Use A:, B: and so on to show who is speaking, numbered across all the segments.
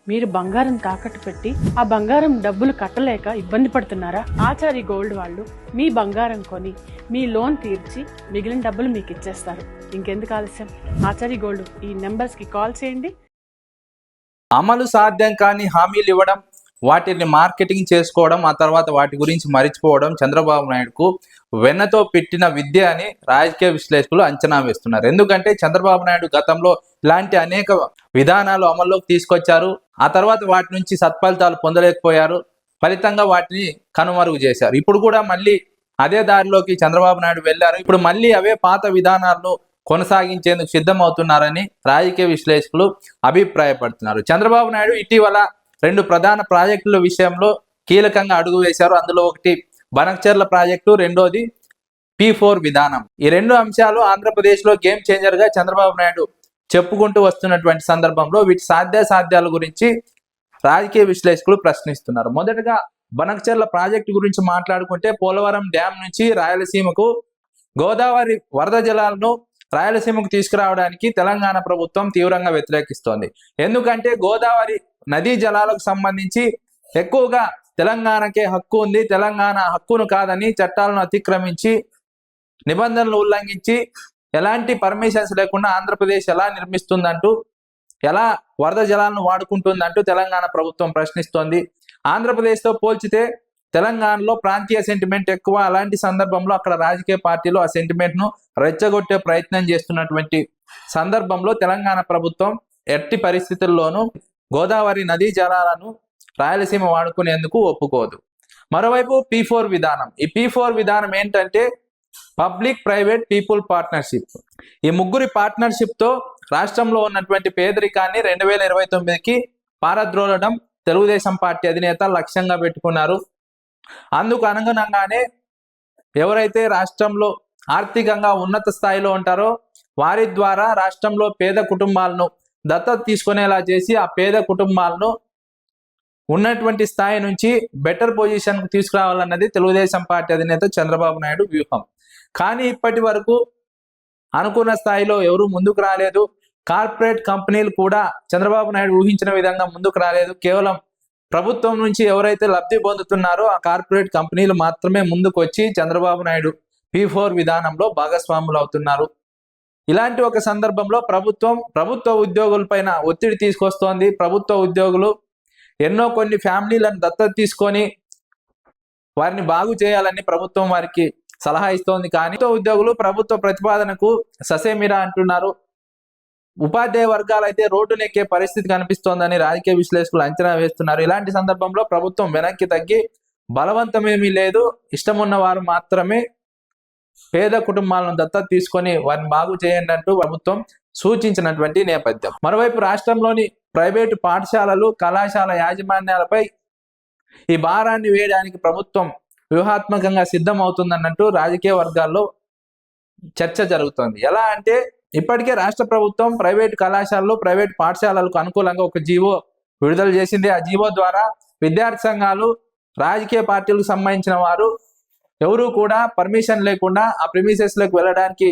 A: మీరు బంగారం తాకట్టు పెట్టి ఆ బంగారం డబ్బులు కట్టలేక ఇబ్బంది పడుతున్నారా? ఆచారి గోల్డ్ వాళ్ళు మీ బంగారం కొని మీ లోన్ తీర్చి మిగిలిన డబ్బులు మీకు ఇచ్చేస్తారు. ఇంకెందుకు ఆలస్యం? ఆచారి గోల్డ్ ఈ నెంబర్స్ కి కాల్ చేయండి.
B: అమలు సాధ్యం కాని హామీలు ఇవ్వడం, వాటిని మార్కెటింగ్ చేసుకోవడం, ఆ తర్వాత వాటి గురించి మరిచిపోవడం చంద్రబాబు నాయుడుకు వెన్నతో పెట్టిన విద్య అని రాజకీయ విశ్లేషకులు అంచనా వేస్తున్నారు. ఎందుకంటే చంద్రబాబు నాయుడు గతంలో ఇలాంటి అనేక విధానాలు అమల్లోకి తీసుకొచ్చారు. ఆ తర్వాత వాటి నుంచి సత్ఫలితాలు పొందలేకపోయారు. ఫలితంగా వాటిని కనుమరుగు చేశారు. ఇప్పుడు కూడా మళ్ళీ అదే దారిలోకి చంద్రబాబు నాయుడు వెళ్ళారు. ఇప్పుడు మళ్ళీ అవే పాత విధానాలను కొనసాగించేందుకు సిద్ధమవుతున్నారని రాజకీయ విశ్లేషకులు అభిప్రాయపడుతున్నారు. చంద్రబాబు నాయుడు ఇటీవల 2 ప్రధాన ప్రాజెక్టుల విషయంలో కీలకంగా అడుగు వేశారు. అందులో ఒకటి బనకచెర్ల ప్రాజెక్టు, రెండోది P4 విధానం. ఈ 2 అంశాలు ఆంధ్రప్రదేశ్లో గేమ్ చేంజర్ గా చంద్రబాబు నాయుడు చెప్పుకుంటూ వస్తున్నటువంటి సందర్భంలో వీటి సాధ్యాసాధ్యాల గురించి రాజకీయ విశ్లేషకులు ప్రశ్నిస్తున్నారు. మొదటగా బనకచెర్ల ప్రాజెక్టు గురించి మాట్లాడుకుంటే, పోలవరం డ్యాం నుంచి రాయలసీమకు గోదావరి వరద జలాలను రాయలసీమకు తీసుకురావడానికి తెలంగాణ ప్రభుత్వం తీవ్రంగా వ్యతిరేకిస్తోంది. ఎందుకంటే గోదావరి నదీ జలాలకు సంబంధించి ఎక్కువగా తెలంగాణకే హక్కు ఉంది. తెలంగాణ హక్కును కాదని చట్టాలను అతిక్రమించి నిబంధనలు ఉల్లంఘించి ఎలాంటి పర్మిషన్స్ లేకుండా ఆంధ్రప్రదేశ్ ఎలా నిర్మిస్తుందంటూ, ఎలా వరద జలాలను వాడుకుంటుందంటూ తెలంగాణ ప్రభుత్వం ప్రశ్నిస్తోంది. ఆంధ్రప్రదేశ్తో పోల్చితే తెలంగాణలో ప్రాంతీయ సెంటిమెంట్ ఎక్కువ. అలాంటి సందర్భంలో అక్కడ రాజకీయ పార్టీలు ఆ సెంటిమెంట్ ను రెచ్చగొట్టే ప్రయత్నం చేస్తున్నటువంటి సందర్భంలో తెలంగాణ ప్రభుత్వం ఎట్టి పరిస్థితుల్లోనూ గోదావరి నదీ జలాలను రాయలసీమ వాడుకునేందుకు ఒప్పుకోదు. మరోవైపు P4 విధానం. ఈ P4 విధానం ఏంటంటే పబ్లిక్ ప్రైవేట్ పీపుల్ పార్ట్నర్షిప్. ఈ ముగ్గురి పార్ట్నర్షిప్ తో రాష్ట్రంలో ఉన్నటువంటి పేదరికాన్ని 2029కి పారద్రోలడం తెలుగుదేశం పార్టీ అధినేత లక్ష్యంగా పెట్టుకున్నారు. అందుకు అనుగుణంగానే ఎవరైతే రాష్ట్రంలో ఆర్థికంగా ఉన్నత స్థాయిలో ఉంటారో వారి ద్వారా రాష్ట్రంలో పేద కుటుంబాలను దత్తత తీసుకునేలా చేసి ఆ పేద కుటుంబాలను ఉన్నటువంటి స్థాయి నుంచి బెటర్ పొజిషన్ కు తీసుకురావాలన్నది తెలుగుదేశం పార్టీ అధినేత చంద్రబాబు నాయుడు వ్యూహం. కానీ ఇప్పటి వరకు అనుకున్న స్థాయిలో ఎవరు ముందుకు రాలేదు. కార్పొరేట్ కంపెనీలు కూడా చంద్రబాబు నాయుడు ఊహించిన విధంగా ముందుకు రాలేదు. కేవలం ప్రభుత్వం నుంచి ఎవరైతే లబ్ధి పొందుతున్నారో ఆ కార్పొరేట్ కంపెనీలు మాత్రమే ముందుకు వచ్చి చంద్రబాబు నాయుడు P4 విధానంలో భాగస్వాములు అవుతున్నారు. ఇలాంటి ఒక సందర్భంలో ప్రభుత్వ ఉద్యోగులపైన ఒత్తిడి తీసుకొస్తోంది. ప్రభుత్వ ఉద్యోగులు కొన్ని ఫ్యామిలీలను దత్తత తీసుకొని వారిని బాగు చేయాలని ప్రభుత్వం వారికి సలహా ఇస్తోంది. కానీ ఉద్యోగులు ప్రభుత్వ ప్రతిపాదనకు ససేమిరా అంటున్నారు. ఉపాధ్యాయ వర్గాలు అయితే రోడ్డునెక్కే పరిస్థితి కనిపిస్తోందని రాజకీయ విశ్లేషకులు అంచనా వేస్తున్నారు. ఇలాంటి సందర్భంలో ప్రభుత్వం వెనక్కి తగ్గి బలవంతమేమీ లేదు, ఇష్టమున్న వారు మాత్రమే పేద కుటుంబాలను దత్తత తీసుకొని వారిని బాగు చేయండి అంటూ ప్రభుత్వం సూచించినటువంటి నేపథ్యం. మరోవైపు రాష్ట్రంలోని ప్రైవేటు పాఠశాలలు, కళాశాల యాజమాన్యాలపై ఈ భారాన్ని వేయడానికి ప్రభుత్వం వ్యూహాత్మకంగా సిద్ధమవుతుందన్నట్టు రాజకీయ వర్గాల్లో చర్చ జరుగుతోంది. ఎలా అంటే ఇప్పటికే రాష్ట్ర ప్రభుత్వం ప్రైవేటు కళాశాలలు, ప్రైవేటు పాఠశాలలకు అనుకూలంగా ఒక జీవో విడుదల చేసింది. ఆ జీవో ద్వారా విద్యార్థి సంఘాలు, రాజకీయ పార్టీలకు సంబంధించిన వారు ఎవరు కూడా పర్మిషన్ లేకుండా ఆ ప్రిమిసెస్ లకు వెళ్ళడానికి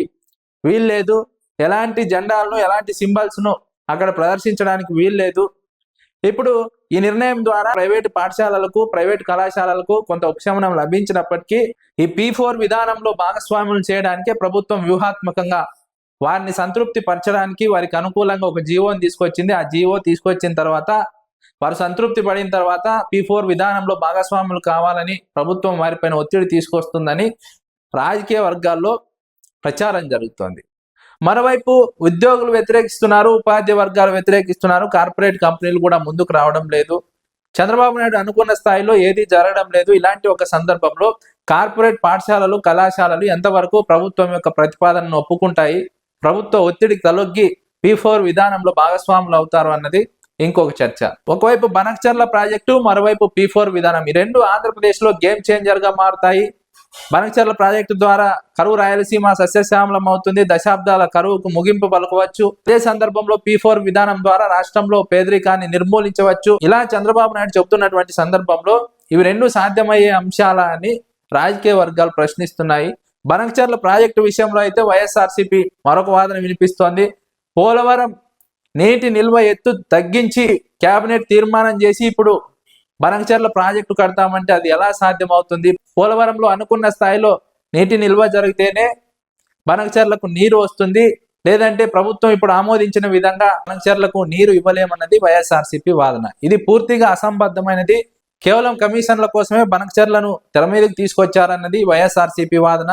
B: వీల్లేదు. ఎలాంటి జెండాలను, ఎలాంటి సింబల్స్ ను అక్కడ ప్రదర్శించడానికి వీల్లేదు. ఇప్పుడు ఈ నిర్ణయం ద్వారా ప్రైవేటు పాఠశాలలకు, ప్రైవేటు కళాశాలలకు కొంత ఉపశమనం లభించినప్పటికీ ఈ P4 విధానంలో భాగస్వాములు చేయడానికే ప్రభుత్వం వ్యూహాత్మకంగా వారిని సంతృప్తి పరచడానికి వారికి అనుకూలంగా ఒక జీవోని తీసుకొచ్చింది. ఆ జీవో తీసుకొచ్చిన తర్వాత వారు సంతృప్తి పడిన తర్వాత P4 విధానంలో భాగస్వాములు కావాలని ప్రభుత్వం వారిపైన ఒత్తిడి తీసుకొస్తుందని రాజకీయ వర్గాల్లో ప్రచారం జరుగుతోంది. మరోవైపు ఉద్యోగులు వ్యతిరేకిస్తున్నారు, ఉపాధ్యాయ వర్గాలు వ్యతిరేకిస్తున్నారు, కార్పొరేట్ కంపెనీలు కూడా ముందుకు రావడం లేదు. చంద్రబాబు నాయుడు అనుకున్న స్థాయిలో ఏది జరగడం లేదు. ఇలాంటి ఒక సందర్భంలో కార్పొరేట్ పాఠశాలలు, కళాశాలలు ఎంతవరకు ప్రభుత్వం యొక్క ప్రతిపాదనను ఒప్పుకుంటాయి, ప్రభుత్వ ఒత్తిడికి తలొగ్గి P4 విధానంలో భాగస్వాములు అవుతారు అన్నది ఇంకొక చర్చ. ఒకవైపు బనకచెర్ల ప్రాజెక్టు, మరోవైపు P4 విధానం, ఈ 2 ఆంధ్రప్రదేశ్ లో గేమ్ చేంజర్ గా మారుతాయి. బనకచెర్ల ప్రాజెక్టు ద్వారా కరువు రాయలసీమ సస్యశ్యామలం అవుతుంది. దశాబ్దాల కరువుకు ముగింపు పలకవచ్చు. అదే సందర్భంలో P4 విధానం ద్వారా రాష్ట్రంలో పేదరికాన్ని నిర్మూలించవచ్చు. ఇలా చంద్రబాబు నాయుడు చెబుతున్నటువంటి సందర్భంలో ఇవి 2 సాధ్యమయ్యే అంశాల అని రాజకీయ వర్గాలు ప్రశ్నిస్తున్నాయి. బనకచెర్ల ప్రాజెక్టు విషయంలో అయితే వైఎస్ఆర్సీపీ మరొక వాదన వినిపిస్తోంది. పోలవరం నీటి నిల్వ ఎత్తు తగ్గించి కేబినెట్ తీర్మానం చేసి ఇప్పుడు బనకచెర్ల ప్రాజెక్టు కడతామంటే అది ఎలా సాధ్యం అవుతుంది? పోలవరంలో అనుకున్న స్థాయిలో నీటి నిల్వ జరిగితేనే బనకచెర్లకు నీరు వస్తుంది, లేదంటే ప్రభుత్వం ఇప్పుడు ఆమోదించిన విధంగా బనకచెర్లకు నీరు ఇవ్వలేమన్నది వైఎస్ఆర్సీపీ వాదన. ఇది పూర్తిగా అసంబద్ధమైనది. కేవలం కమిషన్ల కోసమే బనకచెర్లను తెర మీదకి తీసుకొచ్చారన్నది వైఎస్ఆర్సీపీ వాదన.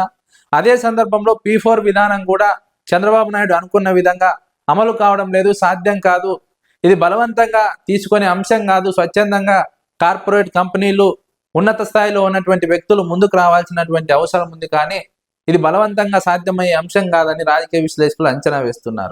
B: అదే సందర్భంలో P4 విధానం కూడా చంద్రబాబు నాయుడు అనుకున్న విధంగా అమలు కావడం లేదు, సాధ్యం కాదు. ఇది బలవంతంగా తీసుకునే అంశం కాదు. స్వచ్ఛందంగా కార్పొరేట్ కంపెనీలు, ఉన్నత స్థాయిలో ఉన్నటువంటి వ్యక్తులు ముందుకు రావాల్సినటువంటి అవసరం ఉంది, కానీ ఇది బలవంతంగా సాధ్యమయ్యే అంశం కాదని రాజకీయ విశ్లేషకులు అంచనా వేస్తున్నారు.